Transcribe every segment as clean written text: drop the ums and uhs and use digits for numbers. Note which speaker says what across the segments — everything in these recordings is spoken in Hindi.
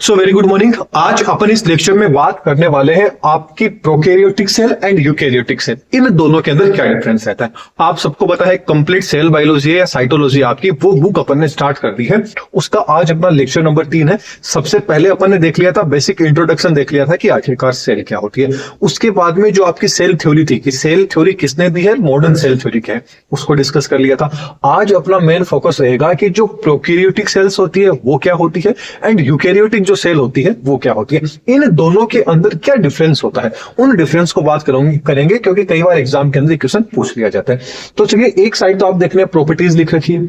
Speaker 1: So very good morning. आज अपन इस लेक्चर में बात करने वाले हैं आपकी prokaryotic cell and eukaryotic cell, इन दोनों के अंदर क्या डिफरेंस रहता है। आप सबको पता है कंप्लीट सेल बायोलॉजी या साइटोलॉजी आपकी वो बुक अपन ने स्टार्ट कर दी है। उसका आज अपना लेक्चर नंबर 3 है। सबसे पहले अपन ने देख लिया था बेसिक इंट्रोडक्शन, देख लिया था कि आखिरकार सेल क्या होती है। उसके बाद में जो आपकी सेल थ्योरी थी कि सेल थ्योरी किसने दी है, मॉडर्न सेल थ्योरी क्या है, उसको डिस्कस कर लिया था। आज अपना मेन फोकस रहेगा कि जो प्रोकैरियोटिक सेल्स होती है वो क्या होती है एंड यूकैरियोटिक जो सेल होती है वो क्या होती है, इन दोनों के अंदर क्या डिफरेंस होता है, उन डिफरेंस को बात करेंगे क्योंकि कई बार एग्जाम के अंदर क्वेश्चन पूछ लिया जाता है। तो चलिए, एक साइड तो आप देख रहे हैं प्रॉपर्टीज लिख रखी है,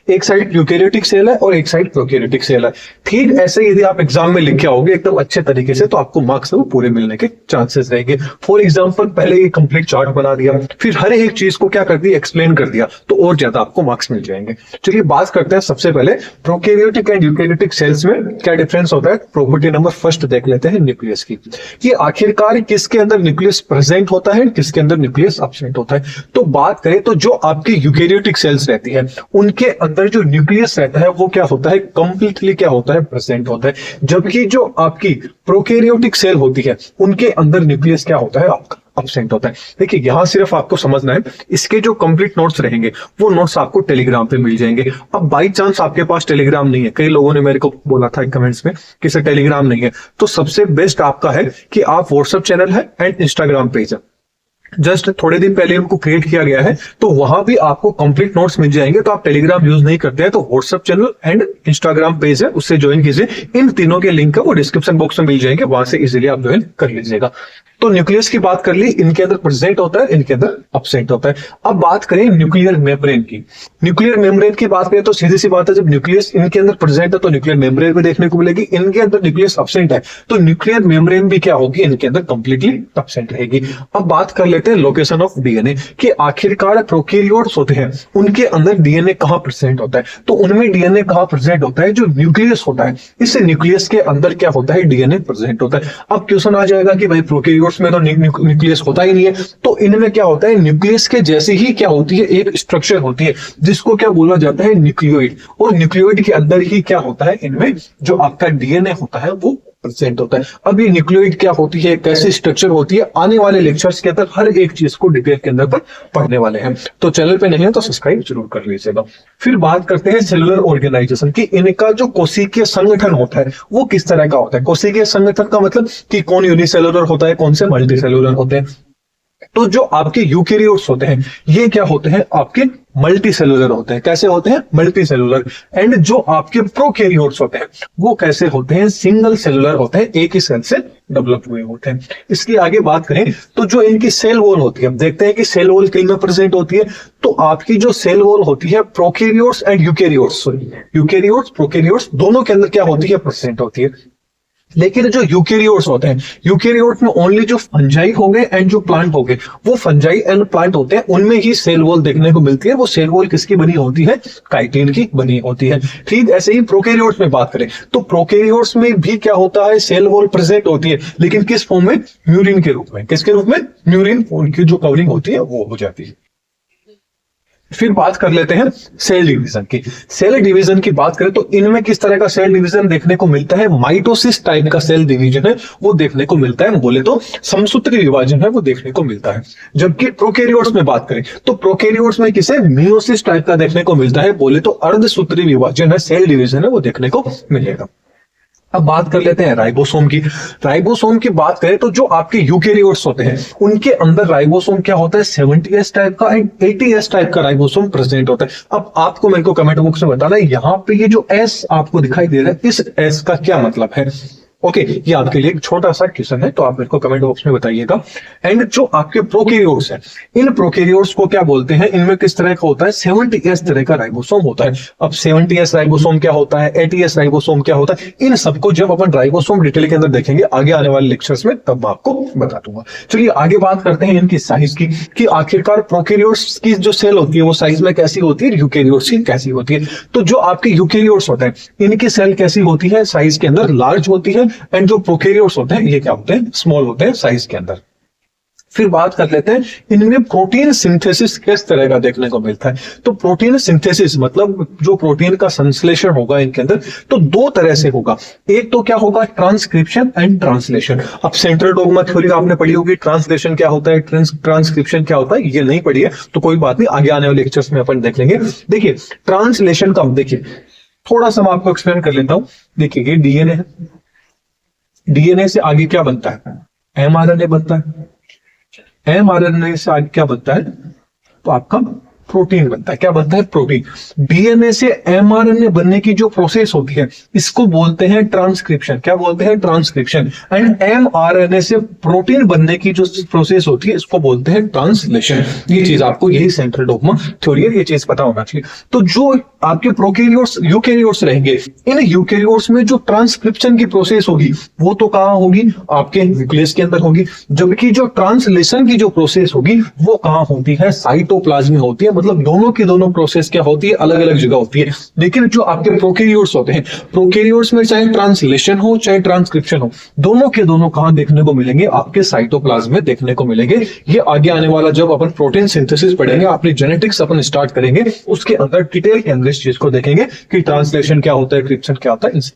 Speaker 1: एक साइड यूकैरियोटिक सेल है और एक साइड प्रोकैरियोटिक सेल है। ठीक ऐसे यदि आप एग्जाम में लिख के आओगे एकदम अच्छे तरीके से तो आपको मार्क्स वो पूरे मिलने के चांसेस रहेंगे। फॉर एग्जाम्पल, पहले ये कंप्लीट चार्ट बना दिया, फिर हर एक चीज को क्या कर दिया, एक्सप्लेन कर दिया, तो और ज्यादा आपको मार्क्स मिल जाएंगे। चलिए बात करते हैं सबसे पहले प्रोकैरियोटिक एंड यूकैरियोटिक सेल्स में क्या डिफरेंस होता है। प्रॉपर्टी नंबर फर्स्ट देख लेते हैं न्यूक्लियस की, कि आखिरकार किसके अंदर न्यूक्लियस प्रेजेंट होता है, किसके अंदर न्यूक्लियस एब्सेंट होता है। तो बात करें तो जो आपकी यूकैरियोटिक सेल्स रहती है उनके अंदर जो न्यूक्लियस रहता है वो क्या होता है, कंप्लीटली क्या होता है, प्रेजेंट होता है। जबकि जो आपकी प्रोकैरियोटिक सेल होती है उनके अंदर न्यूक्लियस क्या होता है, आपका एब्सेंट होता है। देखिए यहां सिर्फ आपको समझना है, इसके जो कंप्लीट नोट्स रहेंगे वो नोट्स आपको टेलीग्राम पे मिल जाएंगे। अब बाई चांस आपके पास टेलीग्राम नहीं है, कई लोगों ने मेरे को बोला था कमेंट्स में कि सर टेलीग्राम नहीं है, तो सबसे बेस्ट आपका है कि आप व्हाट्सएप चैनल है एंड इंस्टाग्राम पेज है, जस्ट थोड़े दिन पहले उनको क्रिएट किया गया है, तो वहां भी आपको कंप्लीट नोट्स मिल जाएंगे। तो आप टेलीग्राम यूज नहीं करते हैं तो WhatsApp channel and Instagram page है, उससे ज्वाइन कीजिए। इन तीनों के लिंक है वो डिस्क्रिप्शन बॉक्स में मिल जाएंगे, वहां से इजीली आप ज्वाइन कर लीजिएगा। तो न्यूक्लियस की बात कर ली, इनके अंदर प्रेजेंट होता है, इनके अंदर एब्सेंट होता है। अब बात करें न्यूक्लियर मेम्ब्रेन की। न्यूक्लियर मेम्ब्रेन की बात करें तो सीधी सी बात है, जब न्यूक्लियस इनके अंदर प्रेजेंट है तो न्यूक्लियर मेम्ब्रेन भी देखने को मिलेगी, इनके अंदर न्यूक्लियस एब्सेंट है तो न्यूक्लियर मेम्ब्रेन भी क्या होगी, इनके अंदर कंप्लीटली एब्सेंट रहेगी। अब बात कर लेते हैं लोकेशन ऑफ डीएनए, कि आखिरकार प्रोकैरियोट्स होते हैं उनके अंदर डीएनए कहां प्रेजेंट होता है। तो उनमें डीएनए कहां प्रेजेंट होता है, जो न्यूक्लियस होता है, इस न्यूक्लियस के अंदर क्या होता है, डीएनए प्रेजेंट होता है। अब क्वेश्चन आ जाएगा कि भाई प्रोकैरियोट्स में तो न्यूक्लियस होता ही नहीं है, तो इनमें क्या होता है, न्यूक्लियस के जैसी ही क्या होती है, एक स्ट्रक्चर होती है जिसको क्या बोला जाता है, न्यूक्लियोइड। और न्यूक्लियोइड के अंदर ही क्या होता है, इनमें जो आपका डीएनए होता है वो प्रेजेंट होता है। अब ये न्यूक्लियोइड क्या होती है, कैसी स्ट्रक्चर होती है, आने वाले लेक्चर्स के अंदर हर एक चीज को डिटेल के अंदर पर पढ़ने वाले हैं। तो चैनल पे नहीं है तो सब्सक्राइब जरूर कर लीजिएगा। फिर बात करते हैं सेलुलर ऑर्गेनाइजेशन की, इनका जो कोशिकीय संगठन होता है वो किस तरह का होता है। कोशिकीय संगठन का मतलब कि कौन यूनिसेलुलर होता है, कौन से मल्टीसेलुलर होते हैं। तो जो आपके यूकैरियोट्स होते हैं ये क्या होते हैं, आपके मल्टी सेलुलर होते हैं। कैसे होते हैं, मल्टी सेलुलर। एंड जो आपके प्रोकैरियोट्स होते हैं वो कैसे होते हैं, सिंगल सेलुलर होते हैं, एक ही सेल से डेवलप हुए होते हैं। इसकी आगे बात करें तो जो इनकी सेल वॉल होती है, हम देखते हैं कि सेल वॉल किन में प्रेजेंट होती है। तो आपकी जो सेल वॉल होती है prokaryotes and eukaryotes, eukaryotes prokaryotes दोनों के अंदर क्या होती है, प्रेजेंट होती है। लेकिन जो यूकैरियोट्स होते हैं, यूकैरियोट में ओनली जो फंजाई हो गए एंड जो प्लांट हो गए, वो फंजाई एंड प्लांट होते हैं, उनमें ही सेल वॉल देखने को मिलती है। वो सेल वॉल किसकी बनी होती है, काइटिन की बनी होती है। ठीक ऐसे ही प्रोकैरियोट्स में बात करें तो प्रोकैरियोट्स में भी क्या होता है, सेल वॉल प्रेजेंट होती है, लेकिन किस फॉर्म में, म्यूरिन के रूप में। किसके रूप में, म्यूरिन, उनकी जो कवरिंग होती है वो हो जाती है। फिर बात कर लेते हैं सेल डिवीजन की। सेल डिवीजन की बात करें तो इनमें किस तरह का सेल डिवीजन देखने को मिलता है, माइटोसिस टाइप का सेल डिवीजन है वो देखने को मिलता है। बोले तो समसूत्री विभाजन है वो देखने को मिलता है। जबकि प्रोकैरियोट्स में बात करें तो प्रोकैरियोट्स में किसे, मियोसिस टाइप का देखने को मिलता है। बोले तो अर्धसूत्री विभाजन है, सेल डिवीजन है वो देखने को मिलेगा। अब बात कर लेते हैं राइबोसोम की। राइबोसोम की बात करें तो जो आपके यूकैरियोट्स होते हैं उनके अंदर राइबोसोम क्या होता है, 70S टाइप का एंड 80S टाइप का राइबोसोम प्रेजेंट होता है। अब आपको मेरे को कमेंट बॉक्स में बताना है यहाँ पे ये जो S आपको दिखाई दे रहा है, इस S का क्या मतलब है। ओके, ये आपके लिए एक छोटा सा क्वेश्चन है, तो आप मेरे को कमेंट बॉक्स में बताइएगा। एंड जो आपके प्रोकैरियोट्स हैं, इन प्रोकैरियोट्स को क्या बोलते हैं, इनमें किस तरह का होता है, 70S तरह का राइबोसोम होता है। अब 70S राइबोसोम क्या होता है, 80S राइबोसोम क्या होता है, इन सबको जब अपन राइबोसोम डिटेल के अंदर देखेंगे आगे आने वाले लेक्चर्स में तब आपको बता दूंगा। चलिए आगे बात करते हैं इनकी साइज की, कि आखिरकार प्रोकैरियोट्स की जो सेल होती है वो साइज में कैसी होती है, यूकैरियोट्स की कैसी होती है। तो जो आपके यूकैरियोट्स होते हैं इनकी सेल कैसी होती है, साइज के अंदर लार्ज होती है। एंड जो प्रोकैरियोट्स होते हैं ये क्या होते हैं, स्मॉल होते हैं साइज के अंदर। फिर बात कर लेते हैं इनमें प्रोटीन सिंथेसिस किस तरह का देखने को मिलता है। तो प्रोटीन सिंथेसिस मतलब जो प्रोटीन का संश्लेषण होगा इनके अंदर, तो दो तरह से होगा। एक तो क्या होगा, ट्रांसक्रिप्शन एंड ट्रांसलेशन। अब सेंट्रल डोग्मा थ्योरी आपने पढ़ी होगी, ट्रांसलेशन क्या होता है, ट्रांसक्रिप्शन क्या होता है, ये नहीं पढ़ी है तो कोई बात नहीं, आगे आने वाले लेक्चर्स में अपन देख लेंगे। देखिए ट्रांसलेशन का देखिए थोड़ा सा मैं आपको एक्सप्लेन कर लेता हूं। देखिए ये डीएनए है, डीएनए से आगे क्या बनता है, एमआरएनए बनता है, एमआरएनए से आगे क्या बनता है, तो आपका प्रोटीन बनता है। क्या बनता है, प्रोटीन। डीएनए से एमआरएनए बनने की जो प्रोसेस होती है इसको बोलते हैं ट्रांसक्रिप्शन। क्या बोलते हैं, ट्रांसक्रिप्शन। एंड एमआरएनए से प्रोटीन बनने की जो प्रोसेस होती है इसको बोलते हैं ट्रांसलेशन। ये चीज आपको, यही सेंट्रल डोग्मा थ्योरी है, ये चीज पता होना चाहिए। तो जो आपके प्रोकैरियोट्स यूकैरियोट्स रहेंगे, इन यूकैरियोट्स में जो ट्रांसक्रिप्शन की प्रोसेस होगी वो तो कहां होगी, आपके न्यूक्लियस के अंदर होगी, जबकि जो ट्रांसलेशन की जो प्रोसेस होगी वो कहां होती है, साइटोप्लाज्म में होती है। मतलब दोनों की दोनों प्रोसेस क्या होती है, अलग अलग जगह होती है। लेकिन जो आपके प्रोकैरियोट्स होते हैं, प्रोकैरियोट्स में चाहे ट्रांसलेशन हो चाहे ट्रांसक्रिप्शन हो, दोनों के दोनों कहां देखने को मिलेंगे, आपके साइटोप्लाज्म में देखने को मिलेंगे। ये आगे आने वाला जब अपन प्रोटीन सिंथेसिस पढ़ेंगे, अपनी जेनेटिक्स अपन स्टार्ट करेंगे, उसके अंदर डिटेल के अंदर इस चीज को देखेंगे कि ट्रांसलेशन क्या होता है, ट्रिप्शन क्या होता है।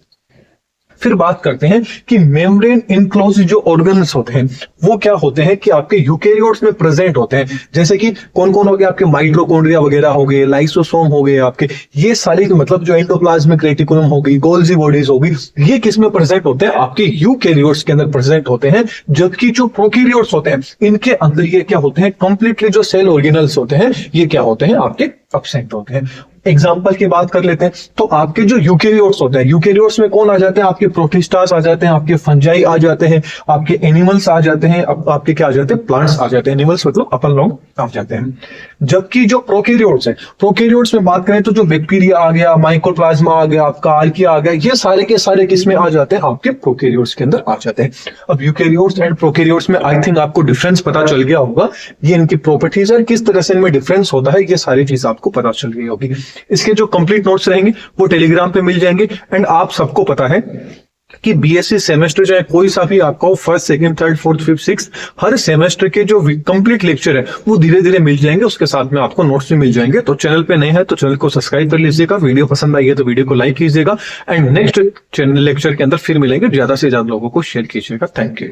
Speaker 1: फिर बात करते हैं कि मेम्ब्रेन इनक्लोज जो ऑर्गन्स होते हैं वो क्या होते हैं कि आपके यूकैरियोट्स में प्रेजेंट होते हैं। जैसे कि कौन कौन हो गए, आपके माइटोकॉन्ड्रिया वगैरह हो गए, लाइसोसोम हो गए आपके, ये सारे मतलब जो एंडोप्लाज्मिक रेटिकुलम हो गई, गोल्जी बॉडीज हो गई, ये किस में प्रेजेंट होते हैं, आपके यूकैरियोट्स के अंदर प्रेजेंट होते हैं। जबकि जो प्रोकैरियोट्स होते हैं इनके अंदर ये क्या होते हैं, कंप्लीटली जो सेल ऑर्गेनल्स होते हैं ये क्या होते हैं, आपके एब्सेंट होते हैं। एग्जाम्पल की बात कर लेते हैं तो आपके जो यूकैरियोट्स होते हैं, यूकैरियोट्स में कौन आ जाते हैं, आपके प्रोटिस्टास आ जाते हैं, आपके फंजाई आ जाते हैं, आपके एनिमल्स आ जाते हैं, आपके क्या आ जाते हैं, प्लांट्स आ जाते हैं। एनिमल्स मतलब अपन लोग आ जाते हैं। जबकि जो प्रोकैरियोट्स है, प्रोकैरियोट्स में बात करें तो जो बैक्टीरिया आ गया, माइकोप्लाज्मा आ गया, आपका आर्किया आ गया, ये सारे के सारे किस में आ जाते हैं, आपके प्रोकैरियोट्स के अंदर आ जाते हैं। अब यूकैरियोट्स एंड प्रोकैरियोट्स में आई थिंक आपको डिफरेंस पता चल गया होगा, ये इनकी प्रॉपर्टीज है, किस तरह से इनमें डिफरेंस होता है, ये सारी चीज आपको पता चल गई होगी। इसके जो कंप्लीट नोट्स रहेंगे वो टेलीग्राम पे मिल जाएंगे। एंड आप सबको पता है कि बीएससी सेमेस्टर चाहे कोई सा भी आपका हो, first second third fourth fifth sixth, हर सेमेस्टर के जो कंप्लीट लेक्चर है वो धीरे धीरे मिल जाएंगे, उसके साथ में आपको नोट्स भी मिल जाएंगे। तो चैनल पे नए हैं तो चैनल को सब्सक्राइब कर लीजिएगा, वीडियो पसंद आई है तो वीडियो को लाइक कीजिएगा। एंड नेक्स्ट लेक्चर के अंदर फिर मिलेंगे, ज्यादा से ज्यादा लोगों को शेयर कीजिएगा। Thank you.